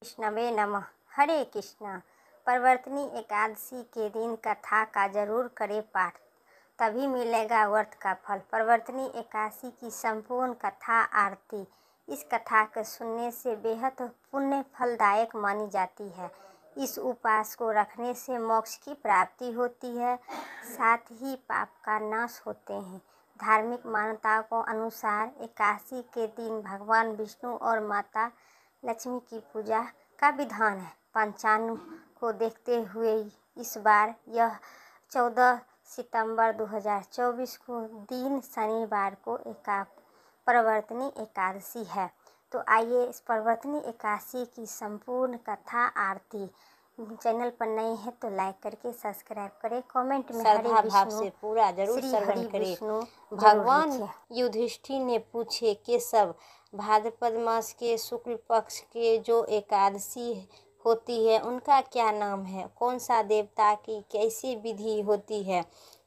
कृष्णवे नमः। हरे कृष्णा। परिवर्तनी एकादशी के दिन कथा का जरूर करें पाठ, तभी मिलेगा व्रत का फल। परिवर्तनी एकादशी की संपूर्ण कथा आरती इस कथा के सुनने से बेहद पुण्य फलदायक मानी जाती है। इस उपवास को रखने से मोक्ष की प्राप्ति होती है, साथ ही पाप का नाश होते हैं। धार्मिक मान्यताओं को अनुसार एकादशी के दिन भगवान विष्णु और माता लक्ष्मी की पूजा का विधान है। पंचांग को देखते हुए इस बार यह 14 सितंबर 2024 को दिन शनिवार को परिवर्तनी एकादशी है। तो आइए इस परिवर्तनी एकादशी की संपूर्ण कथा आरती। चैनल पर नए हैं तो लाइक करके सब्सक्राइब करें, कमेंट में हरे श्रद्धा भाव विष्णु से पूरा जरूर श्री श्रवण हरि करें। विष्णु भगवान लिखें। युधिष्ठिर ने पूछे केशव, भाद्रपद मास के शुक्ल पक्ष के जो एकादशी होती है उनका क्या नाम है? कौन सा देवता की कैसी विधि होती है?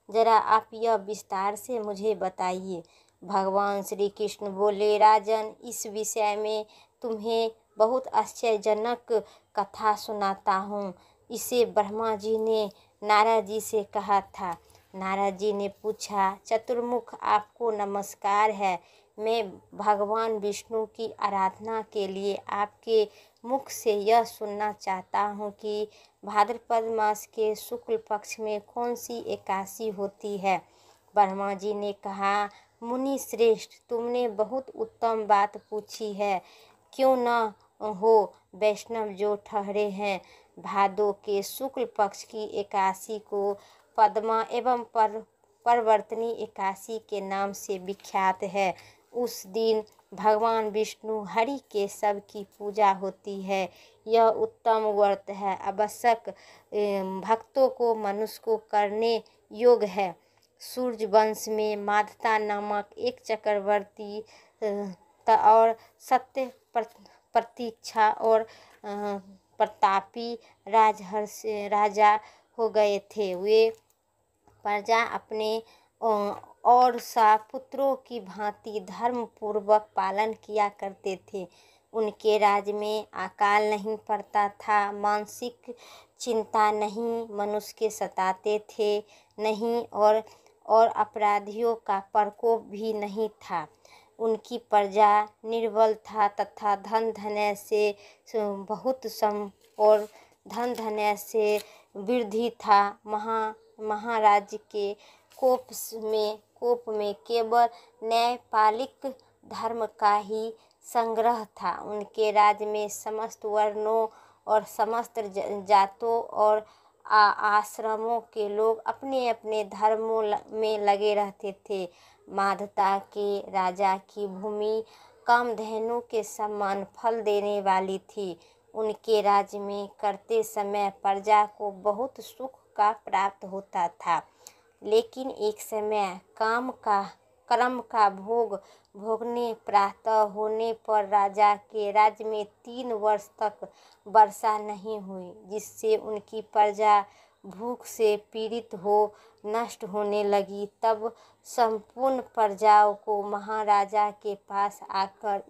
जरा आप यह विस्तार से मुझे बताइए। भगवान श्री कृष्ण बोले, राजन, इस विषय में तुम्हें बहुत आश्चर्यजनक कथा सुनाता हूँ। इसे ब्रह्मा जी ने नारद जी से कहा था। नारद जी ने पूछा, चतुर्मुख, आपको नमस्कार है। मैं भगवान विष्णु की आराधना के लिए आपके मुख से यह सुनना चाहता हूँ कि भाद्रपद मास के शुक्ल पक्ष में कौन सी एकादशी होती है। ब्रह्मा जी ने कहा, मुनि श्रेष्ठ, तुमने बहुत उत्तम बात पूछी है। क्यों न हो वैष्णव जो ठहरे हैं, भादो के शुक्ल पक्ष की एकादशी को पद्मा एवं परिवर्तनी एकादशी के नाम से विख्यात है। उस दिन भगवान विष्णु हरि के सब की पूजा होती है। यह उत्तम व्रत है, आवश्यक भक्तों को मनुष्य को करने योग्य है। सूर्य वंश में माधता नामक एक चक्रवर्ती और सत्य प्रतीक्षा और प्रतापी राजा हो गए थे। वे प्रजा अपने और सा पुत्रों की भांति धर्म पूर्वक पालन किया करते थे। उनके राज्य में अकाल नहीं पड़ता था, मानसिक चिंता नहीं मनुष्य के सताते थे नहीं, और अपराधियों का प्रकोप भी नहीं था। उनकी प्रजा निर्बल था तथा धन धन्य से बहुत और धन धन्य से वृद्धि था। महाराज के कोप में केवल न्यायपालिक धर्म का ही संग्रह था। उनके राज्य में समस्त वर्णों और समस्त जातों और आश्रमों के लोग अपने अपने धर्मों में लगे रहते थे। माधता के राजा की भूमि कामधेनु के समान फल देने वाली थी। उनके राज्य में करते समय प्रजा को बहुत सुख का प्राप्त होता था, लेकिन एक समय कर्म का भोगने प्रातः होने पर राजा के राज्य में 3 वर्ष तक वर्षा नहीं हुई, जिससे उनकी प्रजा भूख से पीड़ित हो नष्ट होने लगी। तब संपूर्ण प्रजाओं को महाराजा के पास आकर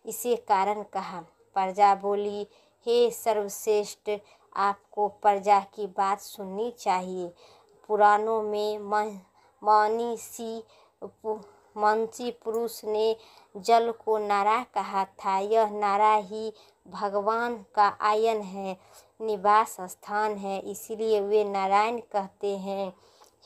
इसे कारण कहा। प्रजा बोली, हे सर्वश्रेष्ठ, आपको प्रजा की बात सुननी चाहिए। पुराणों में मानसी पुरुष ने जल को नारा कहा था। यह नारा ही भगवान का आयन है, निवास स्थान है, इसलिए वे नारायण कहते हैं।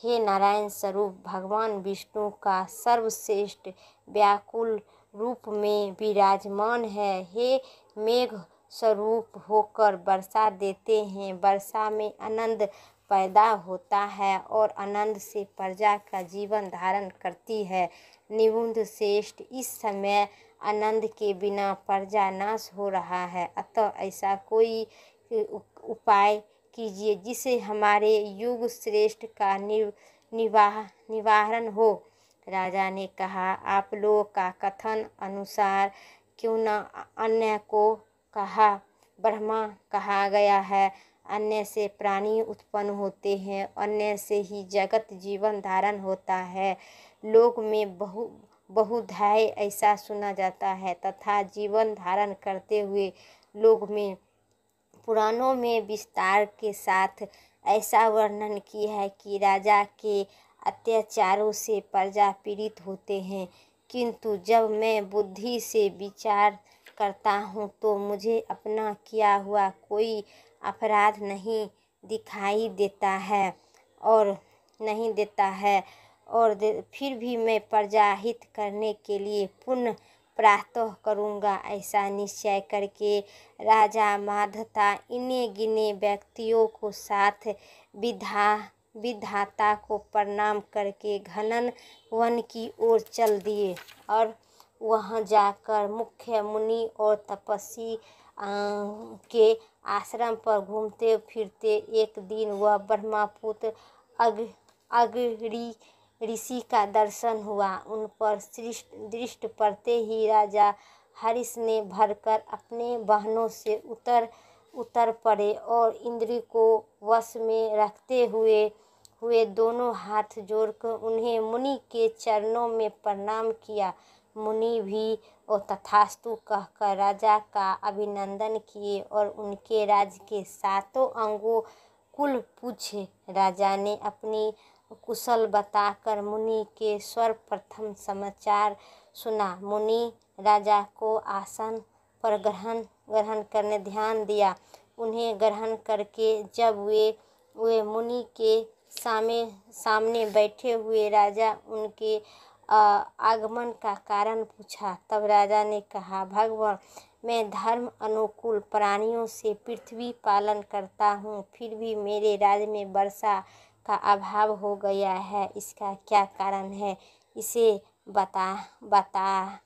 हे नारायण स्वरूप भगवान विष्णु का सर्वश्रेष्ठ व्याकुल रूप में विराजमान है। हे मेघ स्वरूप होकर वर्षा देते हैं। वर्षा में आनंद पैदा होता है और आनंद से प्रजा का जीवन धारण करती है। निबुंध श्रेष्ठ, इस समय आनंद के बिना प्रजा नाश हो रहा है, अतः ऐसा कोई उपाय कीजिए जिससे हमारे युग श्रेष्ठ का निवारण हो। राजा ने कहा, आप लोगों का कथन अनुसार क्यों न अन्य को ब्रह्मा कहा गया है। अन्य से प्राणी उत्पन्न होते हैं, अन्य से ही जगत जीवन धारण होता है। लोक में बहुधाय ऐसा सुना जाता है तथा जीवन धारण करते हुए पुराणों में विस्तार के साथ ऐसा वर्णन किया है कि राजा के अत्याचारों से प्रजा पीड़ित होते हैं, किंतु जब मैं बुद्धि से विचार करता हूँ तो मुझे अपना किया हुआ कोई अपराध नहीं दिखाई देता है और फिर भी मैं प्रजा हित करने के लिए पुण्य प्रातः करूँगा। ऐसा निश्चय करके राजा माधता इन्हें गिने व्यक्तियों को साथ विधाता को प्रणाम करके घनन वन की ओर चल दिए और वहां जाकर मुख्य मुनि और तपस्वी के आश्रम पर घूमते फिरते एक दिन वह ब्रह्मपुत्र अगरी ऋषि का दर्शन हुआ। उन पर दृष्टि पड़ते ही राजा हर्ष ने भरकर अपने वाहनों से उतर पड़े और इंद्र को वश में रखते हुए दोनों हाथ जोड़कर उन्हें मुनि के चरणों में प्रणाम किया। मुनि भी और तथास्तु कहकर राजा का अभिनंदन किए और उनके राज्य के 7 अंगों कुल पूछे। राजा ने अपनी कुशल बताकर मुनि के सर्वप्रथम समाचार सुना। मुनि राजा को आसन पर ग्रहण करने ध्यान दिया। उन्हें ग्रहण करके जब वे मुनि के सामने बैठे हुए राजा उनके आगमन का कारण पूछा। तब राजा ने कहा, भगवान, मैं धर्म अनुकूल प्राणियों से पृथ्वी पालन करता हूँ, फिर भी मेरे राज्य में वर्षा का अभाव हो गया है। इसका क्या कारण है, इसे बता।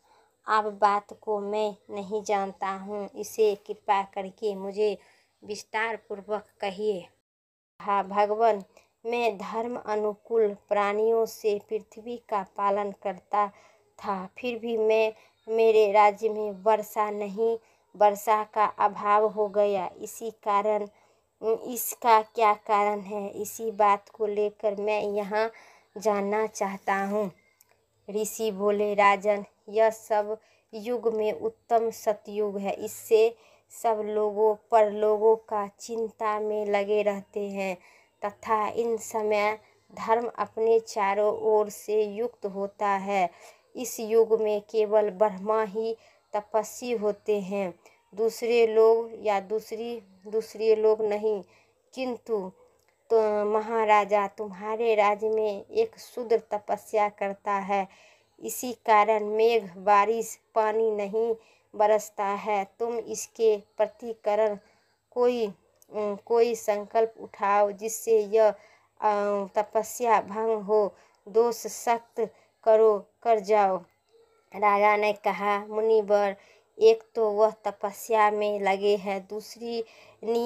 अब बात को मैं नहीं जानता हूँ, इसे कृपा करके मुझे विस्तार पूर्वक कहिए। हाँ भगवान, मैं धर्म अनुकूल प्राणियों से पृथ्वी का पालन करता था, फिर भी मेरे राज्य में वर्षा का अभाव हो गया। इसका क्या कारण है, इसी बात को लेकर मैं यहाँ जानना चाहता हूँ। ऋषि बोले, राजन, यह सब युग में उत्तम सतयुग है। इससे सब लोगों का चिंता में लगे रहते हैं तथा इन समय धर्म अपने चारों ओर से युक्त होता है। इस युग में केवल ब्रह्मा ही तपस्वी होते हैं, दूसरे लोग नहीं। किंतु तो महाराजा, तुम्हारे राज्य में एक शूद्र तपस्या करता है, इसी कारण मेघ बारिश पानी नहीं बरसता है। तुम इसके प्रतिकरण कोई संकल्प उठाओ जिससे यह तपस्या भंग हो, दोष सख्त कर जाओ। राजा ने कहा, मुनिवर, एक तो वह तपस्या में लगे हैं, दूसरी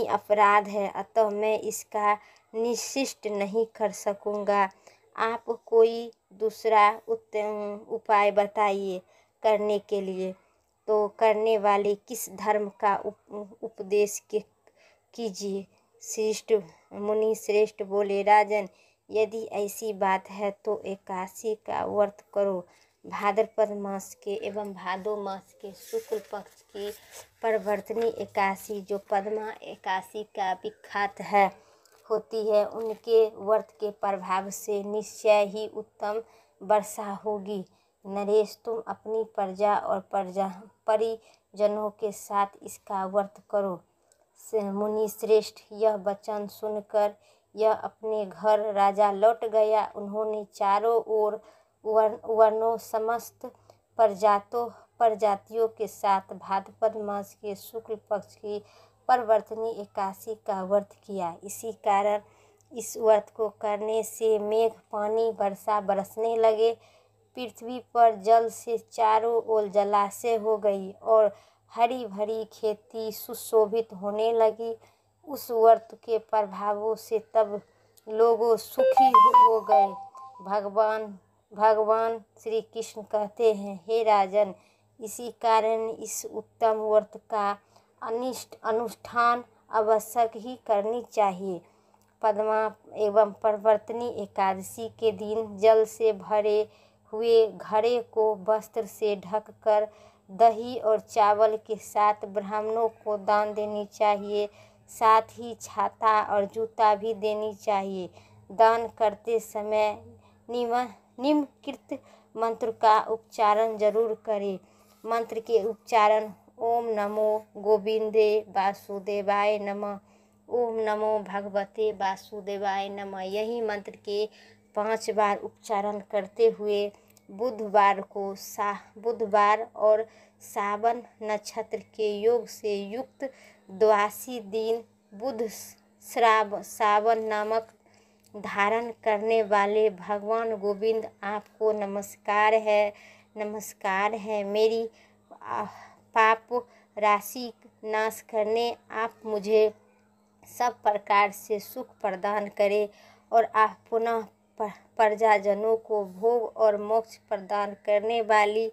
अपराध है, अतः मैं इसका निश्चित नहीं कर सकूँगा। आप कोई दूसरा उपाय बताइए करने के लिए। तो करने वाले किस धर्म का उपदेश कीजिए। मुनि श्रेष्ठ बोले, राजन, यदि ऐसी बात है तो एकादशी का व्रत करो। भाद्रपद मास के एवं भादो मास के शुक्ल पक्ष की परिवर्तनी एकादशी, जो पद्मा एकादशी का विख्यात है होती है, उनके व्रत के प्रभाव से निश्चय ही उत्तम वर्षा होगी। नरेश, तुम अपनी प्रजा और परिजनों के साथ इसका व्रत करो। मुनि श्रेष्ठ यह वचन सुनकर यह अपने घर राजा लौट गया। उन्होंने चारों ओर वर्णों समस्त प्रजातियों के साथ भाद्रपद मास के शुक्ल पक्ष की परिवर्तनी एकादशी का व्रत किया। इसी कारण इस व्रत को करने से मेघ पानी वर्षा बरसने लगे, पृथ्वी पर जल से चारों ओर जलाशय हो गई और हरी भरी खेती सुशोभित होने लगी। उस व्रत के प्रभावों से तब लोग सुखी हो गए। भगवान श्री कृष्ण कहते हैं, हे राजन, इसी कारण इस उत्तम व्रत का अनुष्ठान आवश्यक ही करनी चाहिए। पद्मा एवं परिवर्तनी एकादशी के दिन जल से भरे हुए घड़े को वस्त्र से ढककर दही और चावल के साथ ब्राह्मणों को दान देनी चाहिए। साथ ही छाता और जूता भी देनी चाहिए। दान करते समय निम्नलिखित मंत्र का उच्चारण जरूर करें। मंत्र के उच्चारण: ओम नमो गोविंदे वासुदेवाय नमः, ओम नमो भगवते वासुदेवाय नमः। यही मंत्र के 5 बार उच्चारण करते हुए बुधवार और सावन नक्षत्र के योग से युक्त द्वादशी दिन बुध सावन नामक धारण करने वाले भगवान गोविंद आपको नमस्कार है। मेरी पाप राशि नाश करने आप मुझे सब प्रकार से सुख प्रदान करें और आप पुनः प्रजाजनों को भोग और मोक्ष प्रदान करने वाली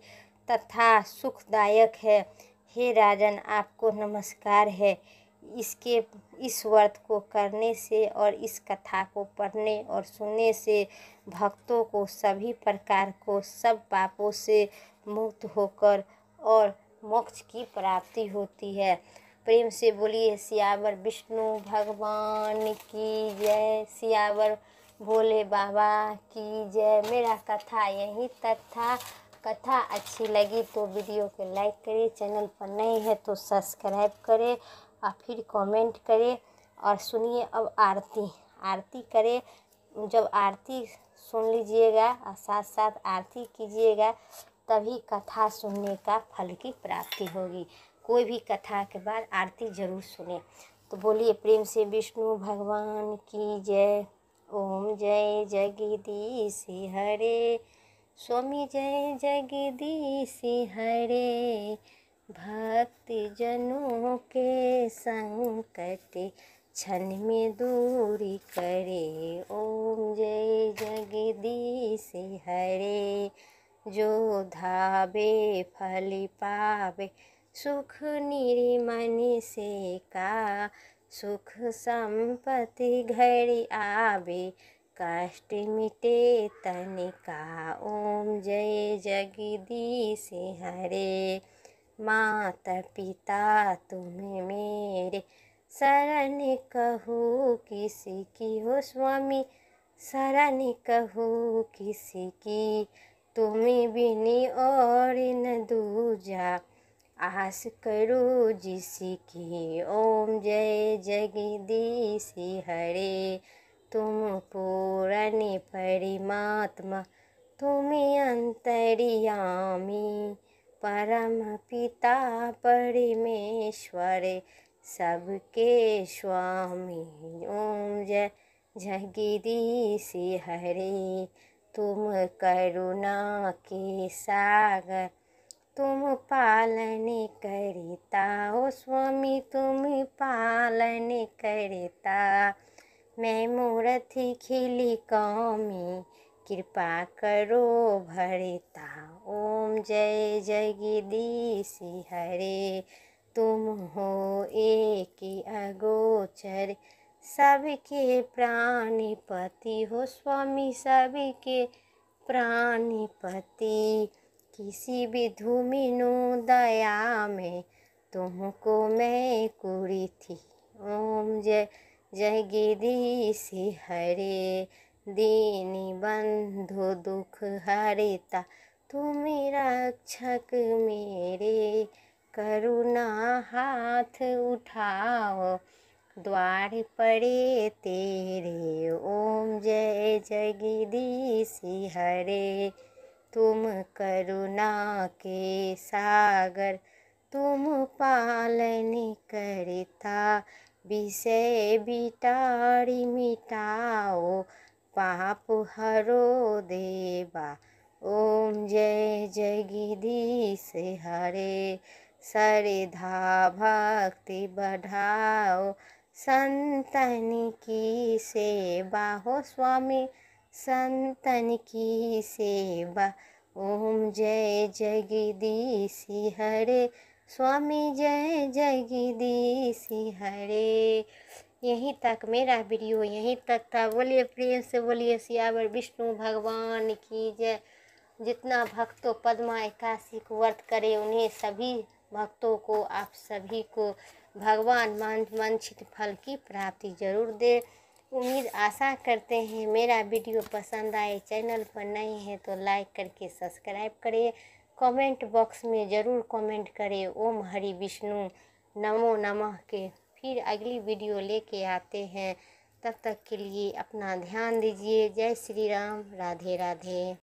तथा सुखदायक है। हे राजन, आपको नमस्कार है। इस व्रत को करने से और इस कथा को पढ़ने और सुनने से भक्तों को सभी प्रकार को सब पापों से मुक्त होकर और मोक्ष की प्राप्ति होती है। प्रेम से बोलिए सियावर विष्णु भगवान की जय, सियावर भोले बाबा की जय। मेरा कथा यहीं तक था। कथा अच्छी लगी तो वीडियो को लाइक करें, चैनल पर नए हैं तो सब्सक्राइब करें और फिर कमेंट करें। और सुनिए अब आरती करें। जब आरती सुन लीजिएगा और साथ साथ आरती कीजिएगा तभी कथा सुनने का फल की प्राप्ति होगी। कोई भी कथा के बाद आरती जरूर सुने। तो बोलिए प्रेम से विष्णु भगवान की जय। ओम जय जगदीश हरे, स्वामी जय जगदीश हरे। भक्त जनों के संकट क्षण में दूरी करे। ओम जय जगदीश हरे। जो धावे फल पावे, सुख निर्मन से का। सुख संपत्ति घर आवे, कष्ट मिटे तन का। ओम जय जगदीश हरे। माता पिता तुम्हें मेरे शरण कहूँ किसी की हो स्वामी, शरण कहूँ किसी की। तुम्हें बिनी और न दूजा, आस करो जिसकी। ओम जय जगदीश हरे। तुम पूर्ण परमात्मा, तुम अंतर्यामी, परम पिता परमेश्वर, सबके स्वामी। ओम जय जगदीश हरे। तुम करुणा के सागर, तुम पालन करता हो स्वामी, तुम पालन करता। मैं मूर्ति खिली कौमी, कृपा करो भरता। ओम जय जगदीश हरे। तुम हो एक अगोचर, सबके प्राणपति हो स्वामी, सबके प्राणपति। किसी भी धूमिनो दया में तुमको मैं कुरी थी। ओम जय जगदीश हरे। दीनी बंधु दुख हरिता, तुम रक्षक मेरे। करुणा हाथ उठाओ, द्वार पड़े तेरे। ओम जय जगदीश हरे। तुम करुणा के सागर, तुम पालन करता। विषय बिटारी मिटाओ, पाप हरो देवा। ओम जय जगदीश हरे। श्रद्धा भक्ति बढ़ाओ, संतन की सेवा हो स्वामी, संतन की सेवा। ओम जय जगदीश हरे। स्वामी जय जगदीश हरे। यहीं तक मेरा वीडियो यहीं तक था। बोलिए प्रेम से बोलिए सियावर विष्णु भगवान की जय। जितना भक्तों पद्मा एकादशी को व्रत करे उन्हें सभी भक्तों को आप सभी को भगवान वांछित फल की प्राप्ति जरूर दे। उम्मीद आशा करते हैं मेरा वीडियो पसंद आए। चैनल पर नए हैं तो लाइक करके सब्सक्राइब करें। कमेंट बॉक्स में ज़रूर कमेंट करें ओम हरि विष्णु नमो नमः के। फिर अगली वीडियो लेके आते हैं, तब तक के लिए अपना ध्यान दीजिए। जय श्री राम, राधे राधे।